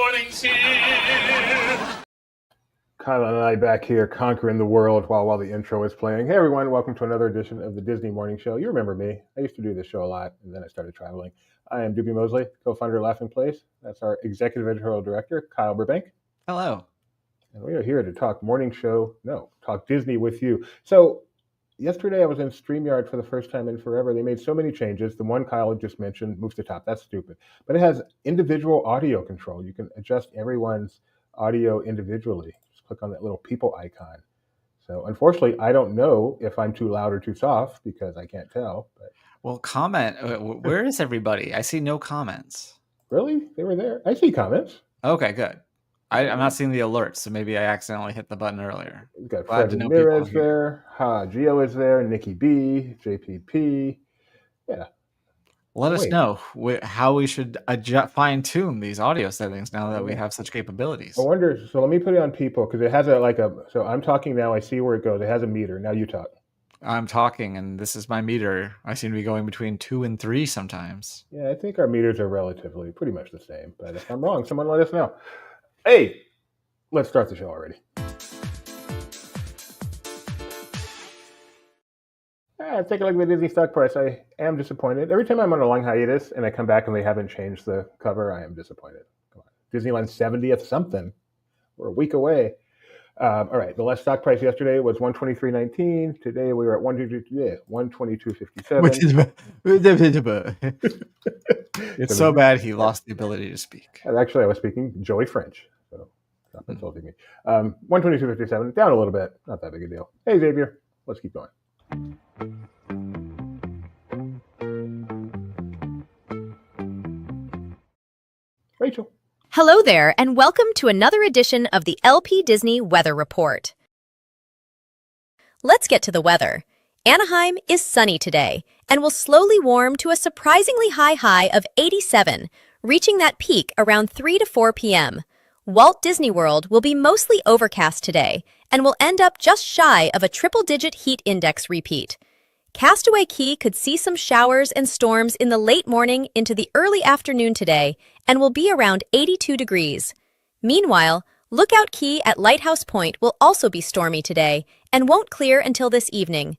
morning's here. Kyle and I back here conquering the world while the intro is playing. Hey everyone, welcome to another edition of the Disney Morning Show. You remember me. I used to do this show a lot, and then I started traveling. I am Doobie Mosley, co-founder of Laughing Place. That's our executive editorial director, Kyle Burbank. Hello. And we are here to talk talk Disney with you. So yesterday I was in StreamYard for the first time in forever. They made so many changes. The one Kyle just mentioned moves to top. That's stupid. But it has individual audio control. You can adjust everyone's audio individually. Just click on that little people icon. So unfortunately, I don't know if I'm too loud or too soft because I can't tell. But Well, comment. Where is everybody? I see no comments. really? They were there. I see comments. Okay, good. I'm not seeing the alerts, so maybe I accidentally hit the button earlier. We've got Glad Fred to know Ramirez people are there. Gio is there. Nikki B. JPP. Yeah. Let us know how we should fine-tune these audio settings now that we have such capabilities. I wonder, so let me put it on people because it has so I'm talking now, I see where it goes. It has a meter. Now you talk. I'm talking, and this is my meter. I seem to be going between 2 and 3 sometimes. Yeah, I think our meters are relatively pretty much the same. But if I'm wrong, someone let us know. Hey, let's start the show already. Take a look at the Disney stock price. I am disappointed. Every time I'm on a long hiatus and I come back and they haven't changed the cover, I am disappointed. Come on. Disneyland's 70th something. We're a week away. All right, the last stock price yesterday was $123.19. Today we were at $122.57. Which is it's so bad he lost the ability to speak. Actually, I was speaking Joey French, so stop insulting me. 122.57, down a little bit. Not that big a deal. Hey, Xavier, let's keep going. Rachel. Hello there, and welcome to another edition of the LP Disney Weather Report. Let's get to the weather. Anaheim is sunny today and will slowly warm to a surprisingly high of 87, reaching that peak around 3 to 4 p.m. Walt Disney World will be mostly overcast today and will end up just shy of a triple-digit heat index repeat. Castaway Cay could see some showers and storms in the late morning into the early afternoon today and will be around 82 degrees. Meanwhile, Lookout Cay at Lighthouse Point will also be stormy today and won't clear until this evening.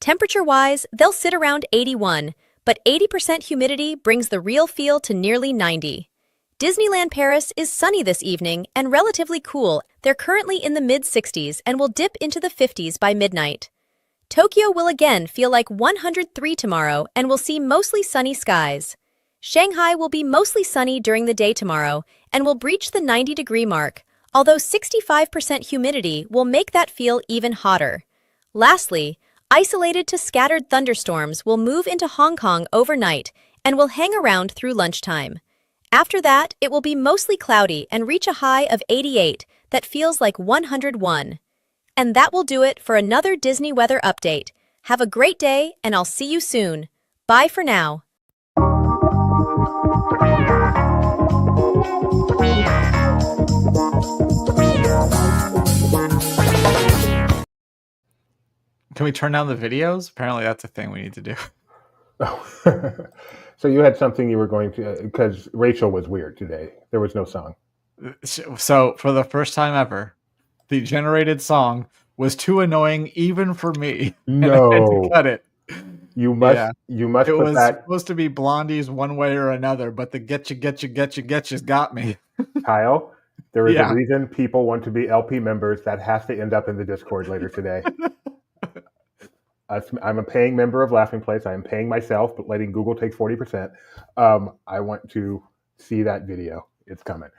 Temperature-wise, they'll sit around 81, but 80% humidity brings the real feel to nearly 90. Disneyland Paris is sunny this evening and relatively cool. They're currently in the mid-60s and will dip into the 50s by midnight. Tokyo will again feel like 103 tomorrow and will see mostly sunny skies. Shanghai will be mostly sunny during the day tomorrow and will breach the 90-degree mark, although 65% humidity will make that feel even hotter. Lastly, isolated to scattered thunderstorms will move into Hong Kong overnight and will hang around through lunchtime. After that, it will be mostly cloudy and reach a high of 88 that feels like 101. And that will do it for another Disney weather update. Have a great day, and I'll see you soon. Bye for now. Can we turn down the videos? Apparently that's a thing we need to do. Oh. So you had something you were going to, because Rachel was weird today. There was no song. So for the first time ever, the generated song was too annoying even for me. No. And I had to cut it. You must It put was that. supposed to be Blondie's one way or another, but the getcha's got me. Kyle, there is a reason people want to be LP members. That has to end up in the Discord later today. I'm a paying member of Laughing Place. I am paying myself, but letting Google take 40%. I want to see that video. It's coming.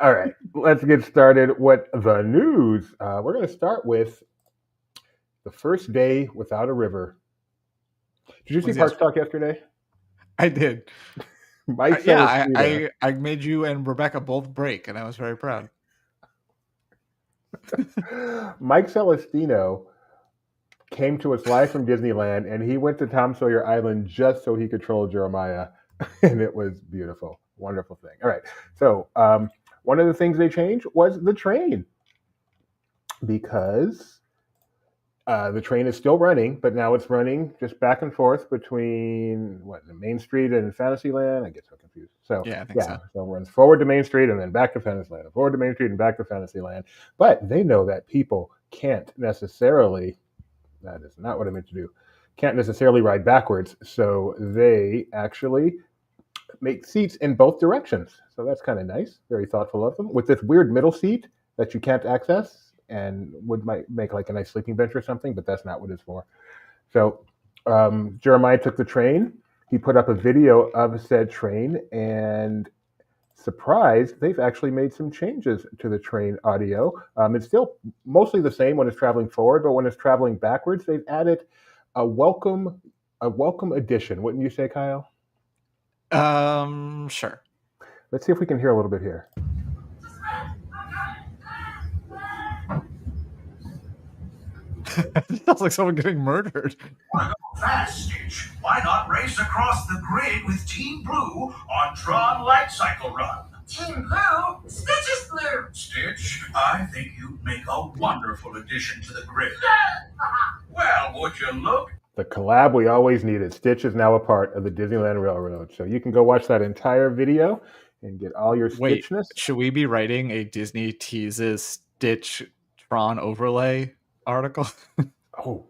All right, let's get started with the news. We're going to start with the first day without a river. Did you see Park Talk yesterday? I did. I made you and Rebecca both break, and I was very proud. Mike Celestino came to us live from Disneyland, and he went to Tom Sawyer Island just so he could troll Jeremiah, and it was beautiful. Wonderful thing. All right, so one of the things they changed was the train, because The train is still running, but now it's running just back and forth between the Main Street and Fantasyland. I get so confused. So Yeah, I think so. so it runs forward to Main Street and then back to Fantasyland, and forward to Main Street and back to Fantasyland. But they know that people can't necessarily. That is not what I meant to do. Can't necessarily ride backwards, so they actually make seats in both directions. So that's kind of nice. Very thoughtful of them. With this weird middle seat that you can't access and might make like a nice sleeping bench or something, but that's not what it's for. So Jeremiah took the train. He put up a video of said train, and surprised, they've actually made some changes to the train audio. It's still mostly the same when it's traveling forward, but when it's traveling backwards, they've added a welcome addition. Wouldn't you say, Kyle? Sure. Let's see if we can hear a little bit here. It sounds like someone getting murdered. Wanna go fast, Stitch? Why not race across the grid with Team Blue on Tron Light Cycle Run? Team Blue? Stitch is blue. Stitch, I think you'd make a wonderful addition to the grid. Well, would you look? The collab we always needed. Stitch is now a part of the Disneyland Railroad. So you can go watch that entire video and get all your Wait, Stitchness. should we be writing a Disney teases Stitch Tron overlay article? Oh,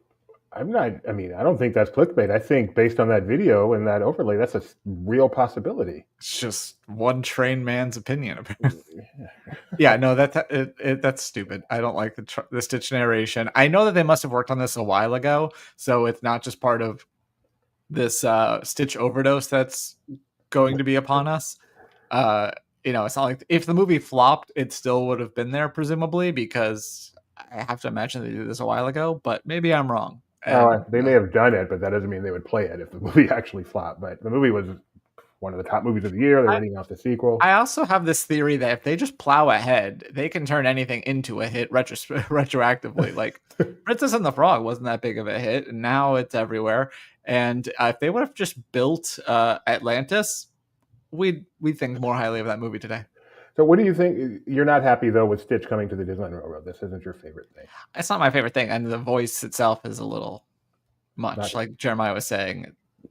I don't think that's clickbait. I think based on that video and that overlay, that's a real possibility. It's just one train man's opinion, apparently. Yeah, no, that's stupid. I don't like the Stitch narration. I know that they must have worked on this a while ago, so it's not just part of this Stitch overdose that's going to be upon us. It's not like if the movie flopped, it still would have been there, presumably, because I have to imagine they did this a while ago, but maybe I'm wrong. They may have done it, but that doesn't mean they would play it if the movie actually flopped. But the movie was one of the top movies of the year. They're reading out the sequel. I also have this theory that if they just plow ahead, they can turn anything into a hit retroactively. Like Princess and the Frog wasn't that big of a hit, and now it's everywhere. And if they would have just built Atlantis, we'd think more highly of that movie today. So what do you think? You're not happy, though, with Stitch coming to the Disneyland Railroad. This isn't your favorite thing. It's not my favorite thing. And the voice itself is a little much. Like Jeremiah was saying, it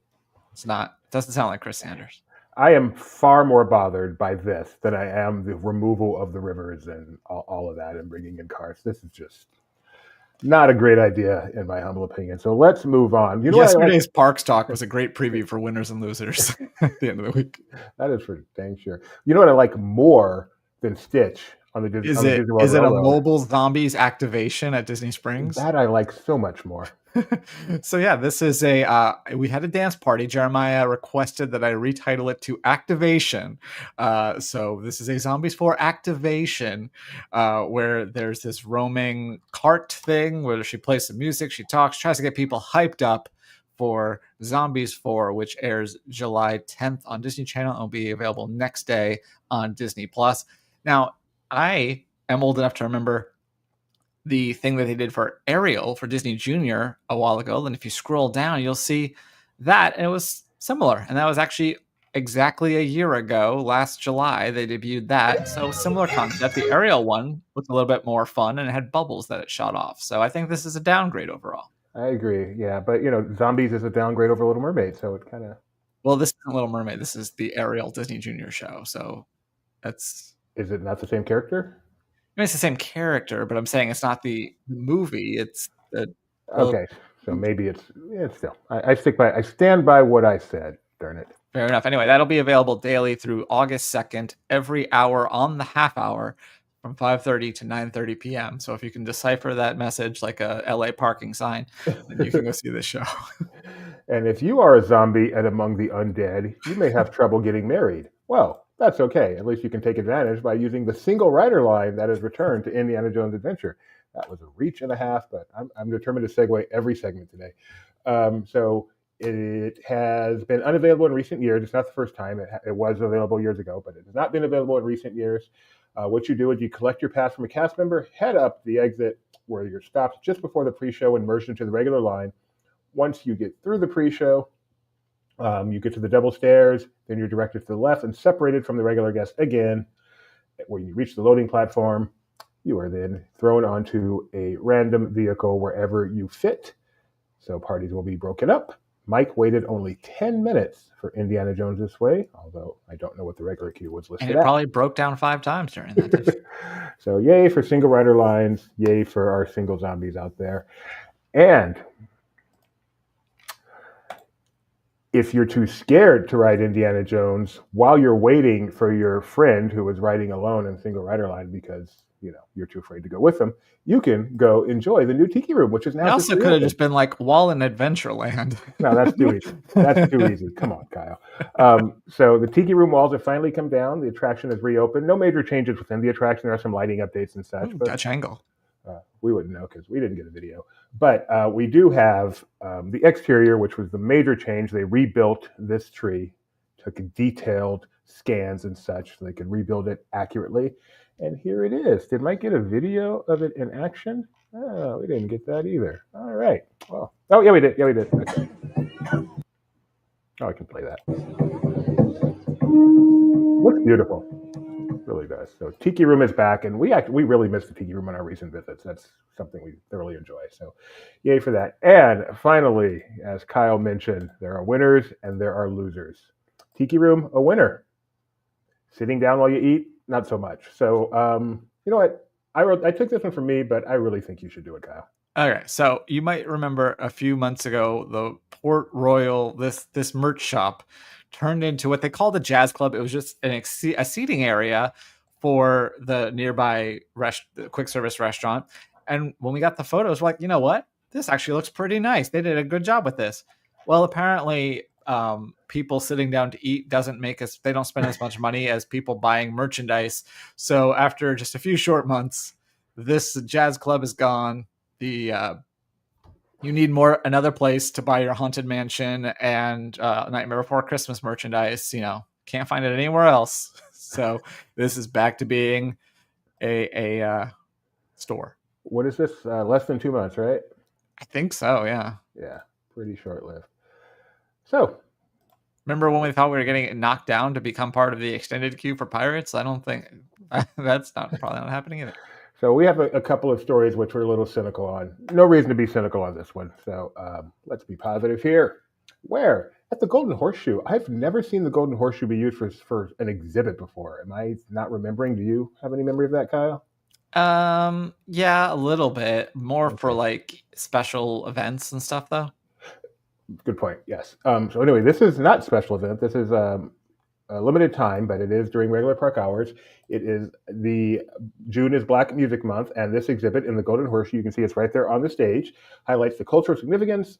doesn't sound like Chris Sanders. I am far more bothered by this than I am the removal of the rivers and all of that and bringing in cars. This is just not a great idea, in my humble opinion. So let's move on. Yesterday's Parks Talk was a great preview for winners and losers at the end of the week. That is for dang sure. You know what I like more than Stitch on the Disney? Is it a mobile zombies activation at Disney Springs? That I like so much more. So yeah, this is we had a dance party. Jeremiah requested that I retitle it to Activation. So this is a Zombies 4 Activation, where there's this roaming cart thing where she plays some music, she talks, tries to get people hyped up for Zombies 4, which airs July 10th on Disney Channel and will be available next day on Disney Plus. Now, I am old enough to remember the thing that they did for Ariel for Disney Junior a while ago. Then if you scroll down, you'll see that, and it was similar. And that was actually exactly a year ago, last July, they debuted that. So similar concept. The Ariel one was a little bit more fun, and it had bubbles that it shot off. So I think this is a downgrade overall. I agree. Yeah, but Zombies is a downgrade over Little Mermaid, so it kind of. Well, this isn't Little Mermaid. This is the Ariel Disney Junior show. So that's. Is it not the same character? I mean, it's the same character, but I'm saying it's not the movie. It's the. Okay, so maybe it's still. I stand by what I said. Darn it. Fair enough. Anyway, that'll be available daily through August 2nd, every hour on the half hour from 5:30 to 9:30 p.m. So if you can decipher that message like a LA parking sign, then you can go see this show. And if you are a zombie and among the undead, you may have trouble getting married. Well, that's okay. At least you can take advantage by using the single rider line that is returned to Indiana Jones Adventure. That was a reach and a half, but I'm determined to segue every segment today. So it has been unavailable in recent years. It's not the first time. It was available years ago, but it has not been available in recent years. What you do is you collect your pass from a cast member, head up the exit where you're stopped just before the pre-show and merged into the regular line. Once you get through the pre-show, you get to the double stairs, then you're directed to the left and separated from the regular guests again. When you reach the loading platform, You are then thrown onto a random vehicle wherever you fit. So parties will be broken up. Mike waited only 10 minutes for Indiana Jones this way, although I don't know what the regular queue was And listed it at. probably broke down 5 times during that time. So yay for single rider lines. Yay for our single zombies out there. And if you're too scared to ride Indiana Jones while you're waiting for your friend who was riding alone in single rider line because you're too afraid to go with them, you can go enjoy the new Tiki Room, which is now It just also could have reopened. just been like Wall in Adventureland. No, that's too easy. That's too easy. Come on, Kyle. So the Tiki Room walls have finally come down. The attraction is reopened. No major changes within the attraction. There are some lighting updates and such. Ooh, But Dutch angle. we wouldn't know because we didn't get a video. But we do have the exterior, which was the major change. They rebuilt this tree, took detailed scans and such so they could rebuild it accurately. And here it is. Did Mike get a video of it in action? Oh, we didn't get that either. All right. Well, oh, yeah, we did. Yeah, we did. Okay. Oh, I can play that. Looks beautiful. Really does. So Tiki Room is back, and we really missed the Tiki Room on our recent visits. That's something we thoroughly enjoy. So yay for that. And finally, as Kyle mentioned, there are winners and there are losers. Tiki Room, a winner. Sitting down while you eat, not so much. So you know what? I took this one from me, but I really think you should do it, Kyle. Okay, so you might remember a few months ago, the Port Royal, this merch shop turned into what they called a jazz club. It was just a seating area for the nearby quick service restaurant. And when we got the photos, we're like, you know what? This actually looks pretty nice. They did a good job with this. Well, apparently, people sitting down to eat they don't spend as much money as people buying merchandise. So after just a few short months, this jazz club is gone. You need another place to buy your Haunted Mansion and Nightmare Before Christmas merchandise. Can't find it anywhere else. So this is back to being a store. What is this? Less than 2 months, right? I think so. Yeah. Yeah, pretty short lived. So, remember when we thought we were getting knocked down to become part of the extended queue for Pirates? I don't think that's probably not happening either. So we have a couple of stories which we're a little cynical on. No reason to be cynical on this one. So let's be positive here. Where? At the Golden Horseshoe. I've never seen the Golden Horseshoe be used for an exhibit before. Am I not remembering? Do you have any memory of that, Kyle? Yeah, a little bit. More for like special events and stuff, though. Good point. Yes. So anyway, this is not special event. This is a limited time, but it is during regular park hours. It is June is Black Music Month, and this exhibit in the Golden Horseshoe, you can see it's right there on the stage, highlights the cultural significance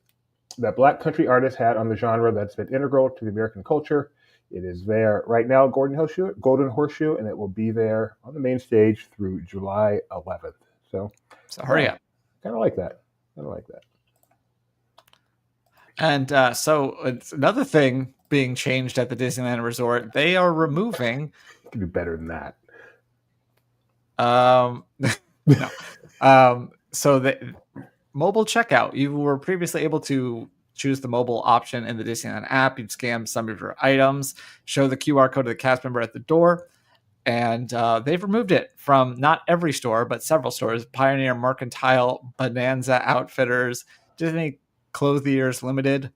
that Black country artists had on the genre that's been integral to the American culture. It is there right now, Golden Horseshoe, and it will be there on the main stage through July 11th. So hurry up. Kind of like that. And so it's another thing being changed at the Disneyland Resort. They are removing. You can do better than that. No. So the mobile checkout. You were previously able to choose the mobile option in the Disneyland app. You'd scan some of your items, show the QR code to the cast member at the door, and they've removed it from not every store, but several stores: Pioneer, Mercantile, Bonanza Outfitters, Disney Clothiers Limited,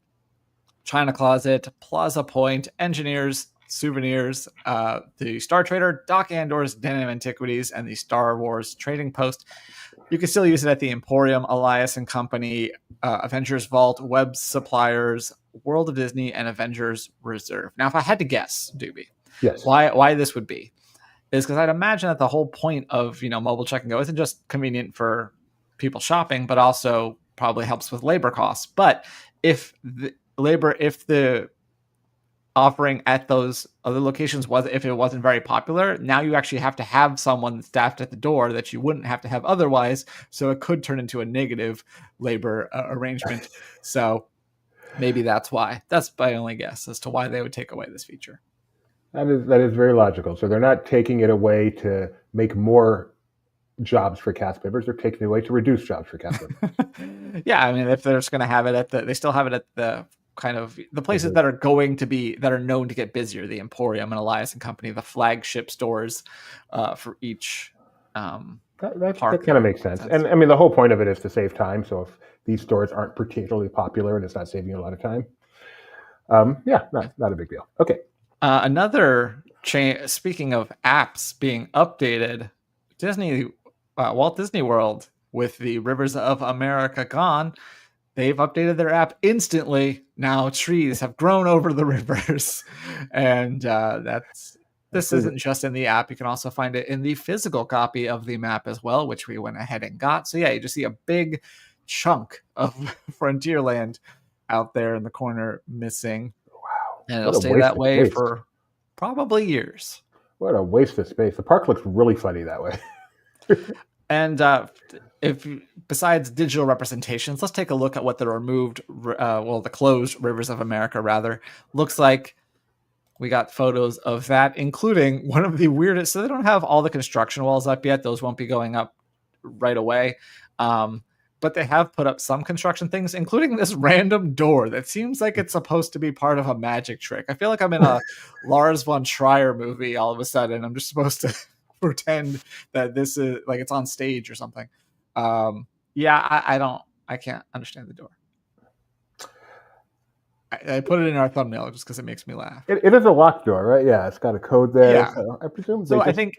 China Closet, Plaza Point, Engineers, Souvenirs, the Star Trader, Doc Andor's Denim Antiquities, and the Star Wars Trading Post. You can still use it at the Emporium, Elias and Company, Avengers Vault, Web Suppliers, World of Disney, and Avengers Reserve. Now, if I had to guess, Doobie, yes, why this would be, is because I'd imagine that the whole point of mobile check and go isn't just convenient for people shopping, but also probably helps with labor costs. But if the offering at those other locations if it wasn't very popular, now you actually have to have someone staffed at the door that you wouldn't have to have otherwise. So it could turn into a negative labor arrangement. So maybe that's why. That's my only guess as to why they would take away this feature. That is very logical. So they're not taking it away to make more jobs for cast members. They're taking it away to reduce jobs for cast members. Yeah, I mean, if they're just going to have it they still have it at the kind of the places that are known to get busier, the Emporium and Elias and Company, the flagship stores for each That park. kind of makes sense. And I mean, the whole point of it is to save time. So if these stores aren't particularly popular and it's not saving you a lot of time, not a big deal. Okay. Another change. Speaking of apps being updated, Walt Disney World, with the Rivers of America gone, they've updated their app instantly. Now trees have grown over the rivers, and this isn't just in the app. You can also find it in the physical copy of the map as well, which we went ahead and got. So yeah, you just see a big chunk of Frontierland out there in the corner missing. Wow. And it'll stay that way for probably years. What a waste of space. The park looks really funny that way. And if besides digital representations, let's take a look at what the the closed Rivers of America rather looks like. We got photos of that, including one of the weirdest. So they don't have all the construction walls up yet. Those won't be going up right away. But they have put up some construction things, including this random door that seems like it's supposed to be part of a magic trick. I feel like I'm in a Lars von Trier movie all of a sudden. I'm just supposed to pretend that this is like it's on stage or something. I can't understand the door. I put it in our thumbnail just because it makes me laugh. It is a locked door, right? Yeah, it's got a code there. Yeah. So I presume. So I think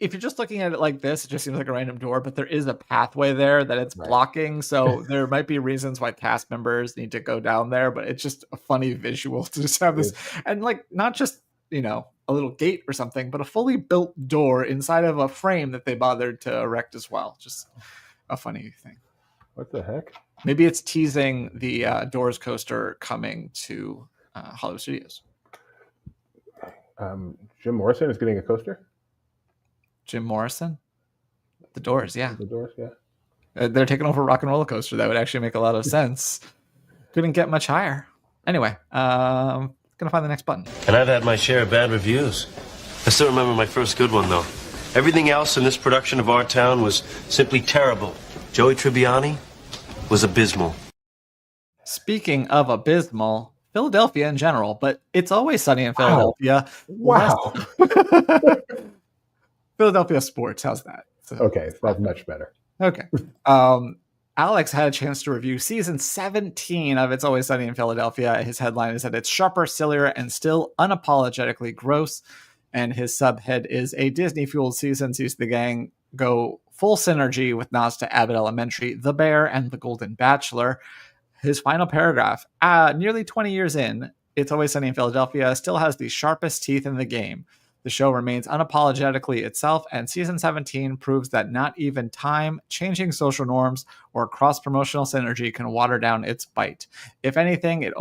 if you're just looking at it like this, it just seems like a random door, but there is a pathway there that it's blocking. So there might be reasons why cast members need to go down there, but it's just a funny visual to just have this. And like, not just, a little gate or something, but a fully built door inside of a frame that they bothered to erect as well. Just a funny thing. What the heck? Maybe it's teasing the Doors coaster coming to Hollywood Studios. Jim Morrison is getting a coaster? Jim Morrison? The Doors, yeah. The Doors, yeah. They're taking over Rock and Roller Coaster. That would actually make a lot of sense. Couldn't get much higher. Anyway, gonna find the next button. And I've had my share of bad reviews. I still remember my first good one, though. Everything else in this production of Our Town was simply terrible. Joey Tribbiani was abysmal. Speaking of abysmal, Philadelphia in general, but It's Always Sunny in Philadelphia. Wow. Philadelphia sports, how's that? So, okay, that's much better. Okay. Alex had a chance to review season 17 of It's Always Sunny in Philadelphia. His headline is that it's sharper, sillier, and still unapologetically gross. And his subhead is a Disney-fueled season sees the gang go full synergy with nods to Abbott Elementary, The Bear, and The Golden Bachelor. His final paragraph, nearly 20 years in, It's Always Sunny in Philadelphia still has the sharpest teeth in the game. The show remains unapologetically itself, and season 17 proves that not even time, changing social norms, or cross-promotional synergy can water down its bite. If anything, it's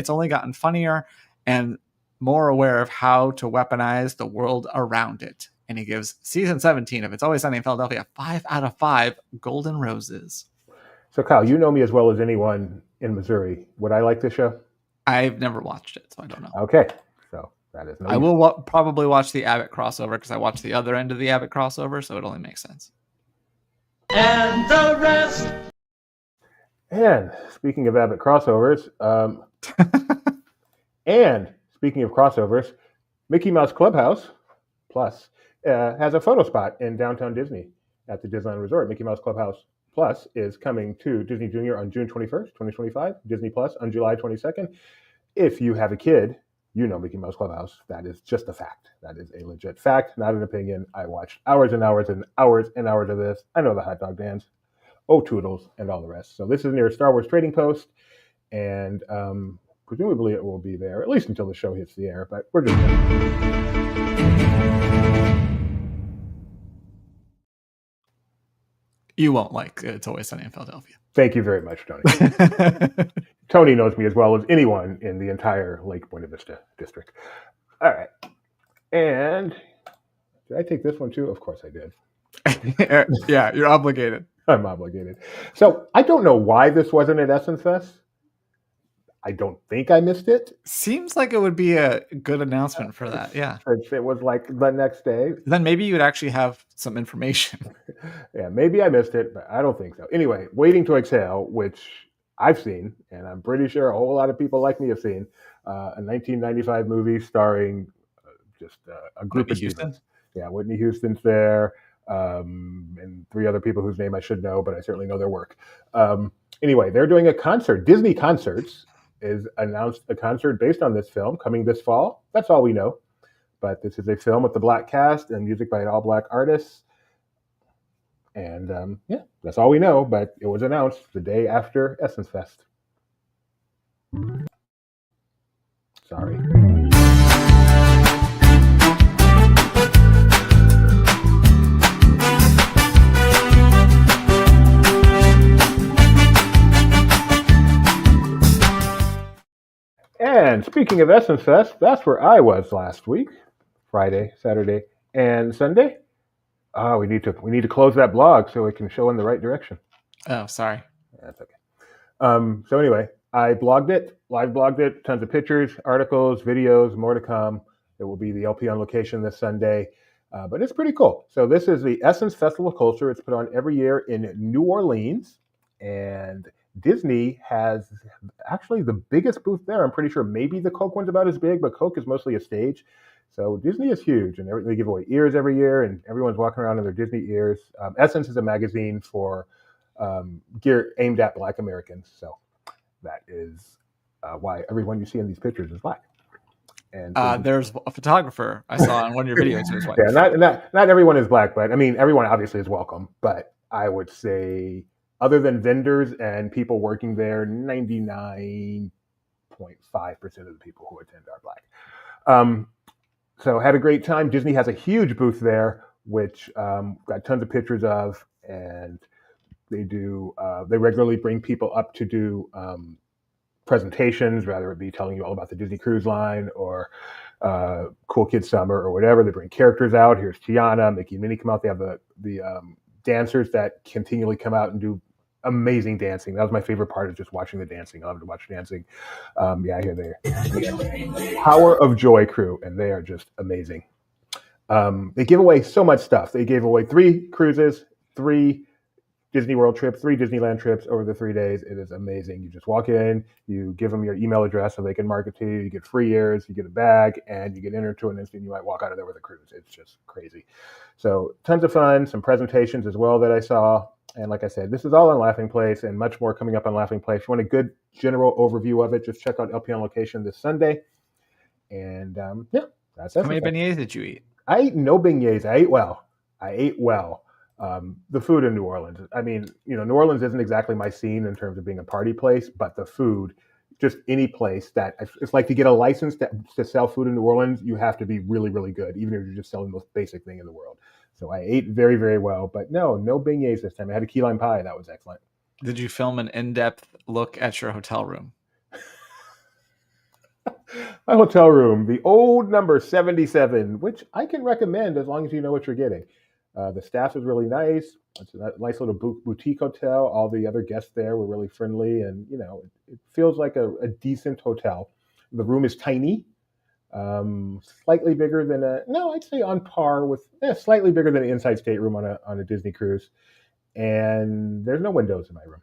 only gotten funnier and more aware of how to weaponize the world around it. And he gives season 17 of It's Always Sunny in Philadelphia 5 out of 5 golden roses. So, Kyle, you know me as well as anyone in Missouri. Would I like this show? I've never watched it, so I don't know. Okay. So that is I will probably watch the Abbott crossover because I watched the other end of the Abbott crossover, so it only makes sense. And the rest. And speaking of Abbott crossovers, Mickey Mouse Clubhouse Plus has a photo spot in downtown Disney at the Disneyland Resort. Mickey Mouse Clubhouse Plus is coming to Disney Junior on June 21st, 2025, Disney Plus on July 22nd. If you have a kid, you know Mickey Mouse Clubhouse. That is just a fact. That is a legit fact, not an opinion. I watched hours and hours and hours and hours of this. I know the hot dog dance, Oh Toodles, and all the rest. So this is near Star Wars Trading Post, and presumably it will be there, at least until the show hits the air, but we're just You won't like It's Always Sunny in Philadelphia. Thank you very much, Tony. Tony knows me as well as anyone in the entire Lake Buena Vista district. All right. And did I take this one too? Of course I did. Yeah, you're obligated. I'm obligated. So I don't know why this wasn't at Essence Fest. I don't think I missed it. Seems like it would be a good announcement for that. Yeah. It was like the next day. Then maybe you would actually have some information. Yeah, maybe I missed it, but I don't think so. Anyway, Waiting to Exhale, which I've seen, and I'm pretty sure a whole lot of people like me have seen, a 1995 movie starring just a group Whitney of Houston. divas. Yeah, Whitney Houston's there. and 3 other people whose name I should know, but I certainly know their work. Anyway, they're doing a concert. Disney Concerts is announced a concert based on this film coming this fall. That's all we know. But this is a film with the black cast and music by an all-black artist. And yeah, that's all we know. But it was announced the day after Essence Fest. Sorry. And speaking of Essence Fest, that's where I was last week, Friday, Saturday, and Sunday. We need to close that blog so it can show in the right direction. Oh, sorry. That's okay. So anyway, I blogged it, live blogged it, tons of pictures, articles, videos, more to come. It will be the LP on location this Sunday, but it's pretty cool. So this is the Essence Festival of Culture. It's put on every year in New Orleans, and Disney has actually the biggest booth there. I'm pretty sure maybe the Coke one's about as big, but Coke is mostly a stage. So Disney is huge, and they give away ears every year, and everyone's walking around in their Disney ears. Essence is a magazine for gear aimed at Black Americans. So that is why everyone you see in these pictures is Black. And there's a photographer I saw on one of your videos who was White. Yeah, not everyone is Black, but I mean, everyone obviously is welcome. But I would say, other than vendors and people working there, 99.5% of the people who attend are Black. So had a great time. Disney has a huge booth there, which got tons of pictures of, and they regularly bring people up to do presentations, whether it be telling you all about the Disney Cruise Line or Cool Kids Summer or whatever. They bring characters out. Here's Tiana, Mickey and Minnie come out. They have the dancers that continually come out and do amazing dancing. That was my favorite part, is just watching the dancing. I love to watch dancing. Here they are. Power of Joy crew, and they are just amazing. They give away so much stuff. They gave away 3 cruises, 3 Disney World trips, 3 Disneyland trips over the 3 days. It is amazing. You just walk in, you give them your email address so they can market to you. You get free ears, you get a bag, and you get entered to an instant. You might walk out of there with a cruise. It's just crazy. So tons of fun, some presentations as well that I saw. And like I said, this is all on Laughing Place, and much more coming up on Laughing Place. If you want a good general overview of it, just check out LP on location this Sunday. And yeah, that's it. How many beignets did you eat? I ate no beignets. I ate well. The food in New Orleans. I mean, New Orleans isn't exactly my scene in terms of being a party place, but the food, just any place that it's like, to get a license to sell food in New Orleans, you have to be really, really good, even if you're just selling the most basic thing in the world. So I ate very, very well, but no beignets this time. I had a key lime pie. That was excellent. Did you film an in-depth look at your hotel room? My hotel room, the old number 77, which I can recommend as long as you know what you're getting. The staff is really nice. It's a nice little boutique hotel. All the other guests there were really friendly, and it feels like a decent hotel. The room is tiny, slightly bigger than I'd say on par with, slightly bigger than an inside stateroom on a Disney cruise. And there's no windows in my room,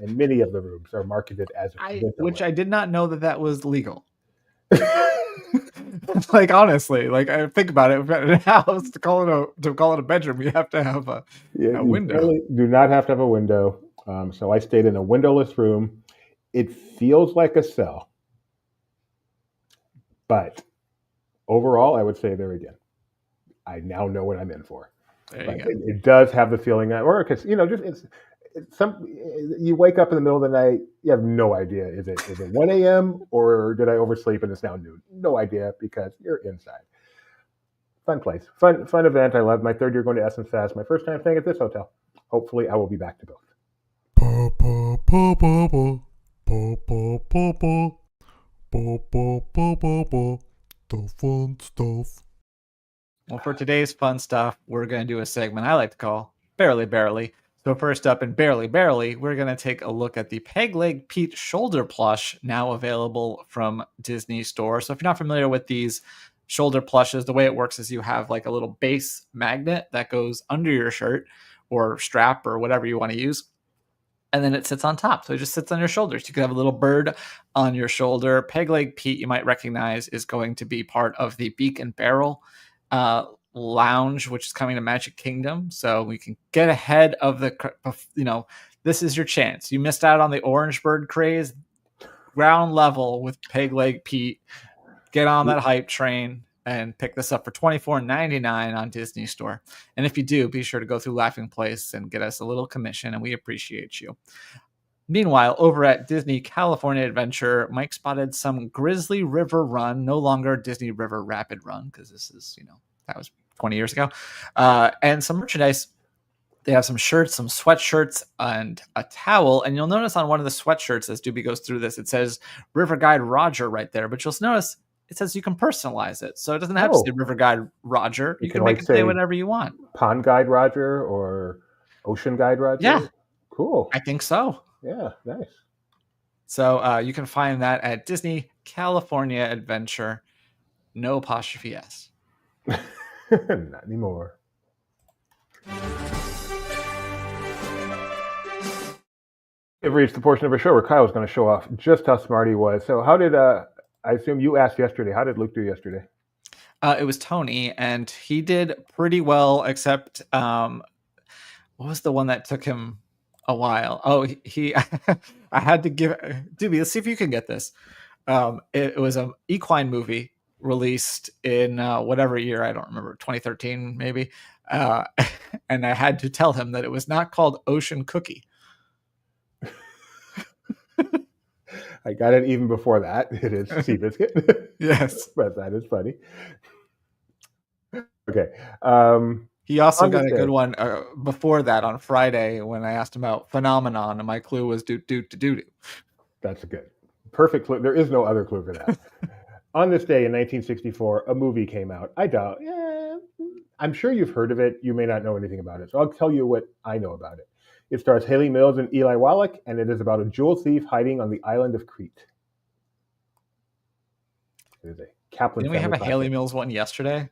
and many of the rooms are marketed as which I did not know that was legal. Like, honestly, like, I think about it, in a house, to call it a bedroom, you have to have a window. You do not have to have a window. So I stayed in a windowless room. It feels like a cell, but overall, I would say there again, I now know what I'm in for. It does have the feeling that, or because you wake up in the middle of the night, you have no idea. Is it 1 a.m. or did I oversleep and it's now noon? No idea, because you're inside. Fun place, fun event. I love my 3rd year going to Essence Fest. My first time staying at this hotel. Hopefully, I will be back to both. The fun stuff. Well, for today's fun stuff, we're going to do a segment I like to call Barely Barely. So first up in Barely Barely, we're going to take a look at the Peg Leg Pete shoulder plush, now available from Disney Store. So if you're not familiar with these shoulder plushes, the way it works is you have like a little base magnet that goes under your shirt or strap or whatever you want to use, and then it sits on top. So it just sits on your shoulders. You could have a little bird on your shoulder. Peg Leg Pete, you might recognize, is going to be part of the Beak and Barrel Lounge, which is coming to Magic Kingdom. So we can get ahead of this is your chance. You missed out on the Orange Bird craze. Ground level with Peg Leg Pete. Get on that hype train and pick this up for $24.99 on Disney Store. And if you do, be sure to go through Laughing Place and get us a little commission, and we appreciate you. Meanwhile, over at Disney California Adventure, Mike spotted some Grizzly River Run, no longer Disney River Rapid Run, because this is, that was 20 years ago, and some merchandise. They have some shirts, some sweatshirts, and a towel. And you'll notice on one of the sweatshirts, as Doobie goes through this, it says River Guide Roger right there. But you'll notice it says you can personalize it. So it doesn't have to say River Guide Roger. You can make it say whatever you want. Pond Guide Roger or Ocean Guide Roger? Yeah. Cool. I think so. Yeah, nice. So you can find that at Disney California Adventure. No apostrophe S. Not anymore. We've reached the portion of our show where Kyle was going to show off just how smart he was. So how did, I assume you asked yesterday, how did Luke do yesterday? It was Tony, and he did pretty well, except what was the one that took him a while? Oh, he I had to give, Doobie, let's see if you can get this. It was an equine movie released in whatever year, I don't remember, 2013 maybe. And I had to tell him that it was not called Ocean Cookie. I got it even before that. It is Seabiscuit. Yes. But that is funny. Okay. He also got a good one before that on Friday when I asked him about Phenomenon, and my clue was do. That's a good. Perfect clue. There is no other clue for that. On this day in 1964, a movie came out. I doubt. I'm sure you've heard of it. You may not know anything about it. So I'll tell you what I know about it. It stars Haley Mills and Eli Wallach, and it is about a jewel thief hiding on the island of Crete. It is a Kaplan. Didn't we have a Haley Mills one yesterday?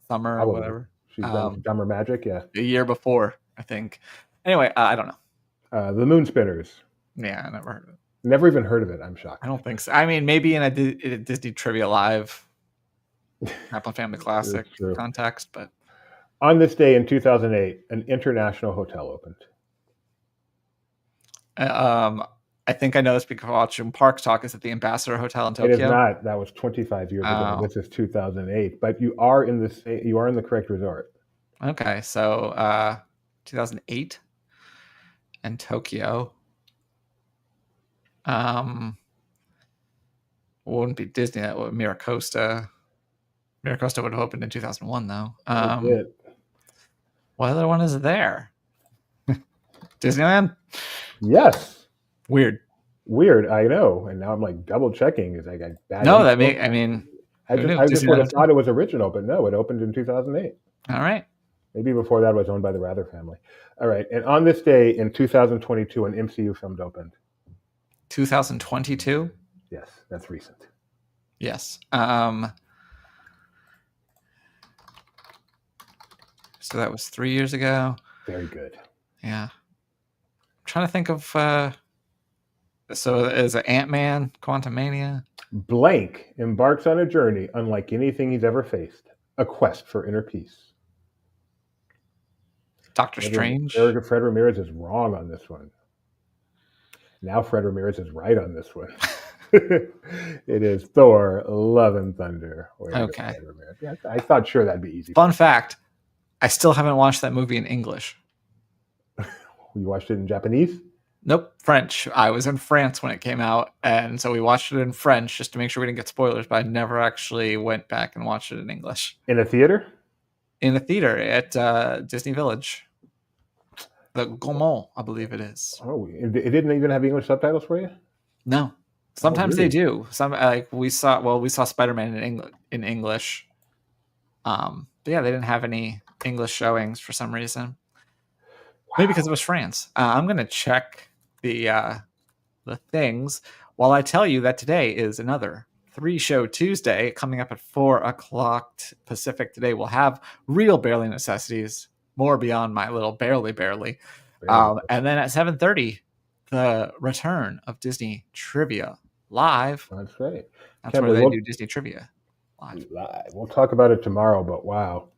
Summer or whatever. She's done Dumber Magic, yeah. The year before, I think. Anyway, I don't know. The Moon Spinners. Yeah, I never heard of it. Never even heard of it. I'm shocked. I don't think so. I mean, maybe in a Disney Trivia Live, Kaplan Family Classic context, but. On this day in 2008, an international hotel opened. I think I know this because watching Parks Talk. Is at the Ambassador Hotel in Tokyo? It is not. That was 25 years ago. This is 2008. But you are in the correct resort. Okay, so 2008 and Tokyo. Wouldn't be Disney. That would Miracosta. Miracosta would have opened in 2001, though. What other one is there? Disneyland? Yes. Weird, I know. And now I'm like double checking. Is I got bad. No, info. I just would have thought it was original, but no, it opened in 2008. All right. Maybe before that it was owned by the Rather family. All right. And on this day in 2022, an MCU film opened. 2022? Yes, that's recent. Yes. So that was 3 years ago. Very good. Yeah. I'm trying to think of so is it Ant-Man, Quantumania? Blank embarks on a journey unlike anything he's ever faced. A quest for inner peace. Doctor Strange. Fred Ramirez is wrong on this one. Now Fred Ramirez is right on this one. It is Thor, Love and Thunder. Okay. Yeah, I thought sure that'd be easy. Fun fact, I still haven't watched that movie in English. You watched it in Japanese? Nope, French. I was in France when it came out, and so we watched it in French just to make sure we didn't get spoilers, but I never actually went back and watched it in English. In a theater? In a theater at Disney Village. The Gaumont, I believe it is. Oh, it didn't even have English subtitles for you? No. Sometimes really? they do. We saw Spider-Man in English. But yeah, they didn't have any English showings for some reason. Wow. Maybe because it was France. I'm gonna check the things while I tell you that today is another 3-show Tuesday coming up at 4:00 Pacific. Today we'll have real Barely Necessities, more beyond my little barely. And then at 7:30, the return of Disney Trivia Live. That's right. That's where they do Disney Trivia. Live. We'll talk about it tomorrow, but wow.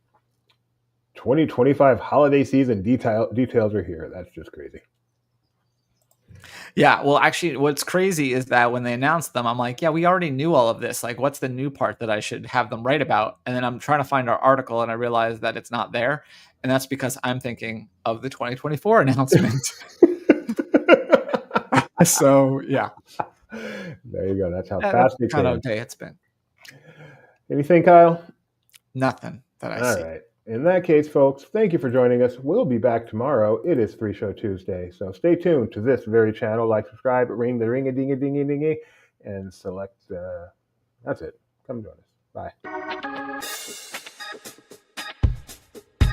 2025 holiday season details are here. That's just crazy. Yeah, well, actually, what's crazy is that when they announced them, I'm like, yeah, we already knew all of this. Like, what's the new part that I should have them write about? And then I'm trying to find our article, and I realize that it's not there. And that's because I'm thinking of the 2024 announcement. So, yeah. There you go. That's how fast it kind came. of day it's been. Anything, Kyle? Nothing that I see. All right. In that case, folks, thank you for joining us. We'll be back tomorrow. It is 3 Show Tuesday. So stay tuned to this very channel. Like, subscribe, ring the ring-a-ding-a-ding-a-ding-a, and select. That's it. Come join us. Bye.